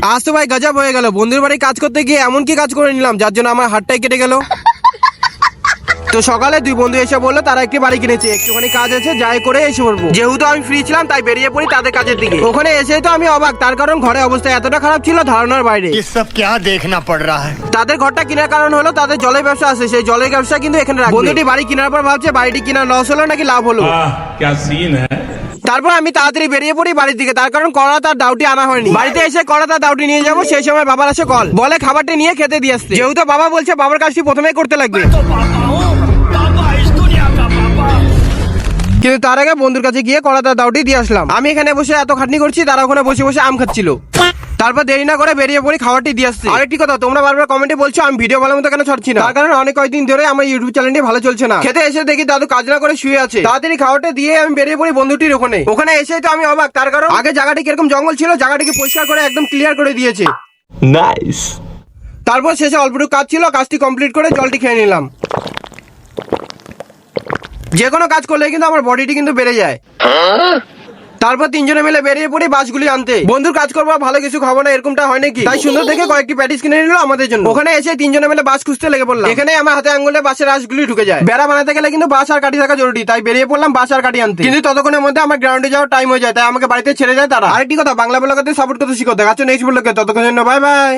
আজ তো ভাই গজব হয়ে গেল, বন্ধুর বাড়ি কাজ করতে গিয়ে এমন কি কাজ করে নিলাম যার জন্য আমার হাতটাই কেটে গেল। তো সকালে দুই বন্ধু এসে বললো তারা একটি বাড়ি কিনেছে, একটুখানি কাজ আছে যাই করে এসে পড়বো। যেহেতু আমি ফ্রি ছিলাম তাই বেরিয়ে পড়ি তাদের কাজের দিকে। ওখানে এসে তো আমি অবাক, তার কারণ ঘরের অবস্থা এতটা খারাপ ছিল ধারণার বাইরে। ये सब क्या देखना पड़ रहा है। তাদের ঘরটা কেনার কারণ হলো তাদের জলের ব্যবসা আছে, সেই জলের ব্যবসা কিন্তু এখানে রাখবে। বন্ধুটি বাড়ি কেনার পর ভাবছে বাড়িটি কেনার লস হলো নাকি লাভ হলো। क्या सीन है। তারপর আমি তাড়াতাড়ি বেরিয়ে পড়ি বাড়ির দিকে, তার কারণ কড়া তার ডাউটি আনা হয়নি। বাড়িতে এসে কড়া তার ডাউটি নিয়ে যাবো, সেই সময় বাবার আসে কল, বলে খাবারটি নিয়ে খেতে দিয়ে আসতে। যেহেতু বাবা বলছে বাবার কাজটি প্রথমেই করতে লাগবে, কিন্তু তার আগে বন্ধুর কাছে গিয়ে কড়া তার দাউটি দিয়ে আসলাম। আমি এখানে বসে এত খাটনি করছি, তারা ওখানে বসে বসে আম খাচ্ছিল। তারপর দেরি না করে বেরিয়ে পড়ি খাবারটি দিয়ে আসতে। আরেকটি কথা, তোমরা বারবার কমেন্টে বলছো আমি ভিডিও ভালো মতো কেন ছাড়ছি না, তার কারণ অনেক কয়েকদিন ধরে আমার ইউটিউব চ্যানেলটি ভালো চলছে না। খেতে এসে দেখি দাদু কাজ না করে শুয়ে আছে। তাড়াতাড়ি খাবারটা দিয়ে আমি বেরিয়ে পড়ি বন্ধুটির ওখানে। ওখানে এসে তো আমি অবাক, তার কারণ আগে জায়গাটি কিরকম জঙ্গল ছিল জায়গাটিকে পরিষ্কার করে একদম ক্লিয়ার করে দিয়েছে। नाइस। তারপর শেষে অল্পটুকু কাজ ছিল, কাজটি কমপ্লিট করে জলটি খেয়ে নিলাম। যে কোনো কাজ করলে কিন্তু আমার বডিটি কিন্তু বেড়ে যায়। তারপর তিনজনে মিলে বেরিয়ে পড়ি বাসগুলি আনতে। বন্ধুর কাজ করবো ভালো কিছু খাবো না এরকমটা হয় নাকি, তাই সুন্দর দেখে কয়েকটি প্যাটিস কিনে নিল আমাদের জন্য। ওখানে এসে তিনজনে মিলে বাস খুঁজতে লেগে পড়লাম। এখানে আমার হাতে আঙ্গুলে বাসের রাশগুলি ঢুকে যায়। বেড়া বানাতে গেলে কিন্তু বাস আর কাঠি থাকা জরুরি, তাই বেরিয়ে পড়লাম বাস আর কাঠি আনতে। কিন্তু ততক্ষণের মধ্যে আমার গ্রাউন্ডে যাওয়ার টাইম হয়ে যায়, তাই আমাকে বাড়িতে ছেড়ে যায় তারা। আরেকটি কথা, বাংলা ব্লগারদের সাপোর্ট করতে শিখো। দেখাচ্ছ নেক্সট ব্লগে, ততক্ষণের জন্য বাই বাই।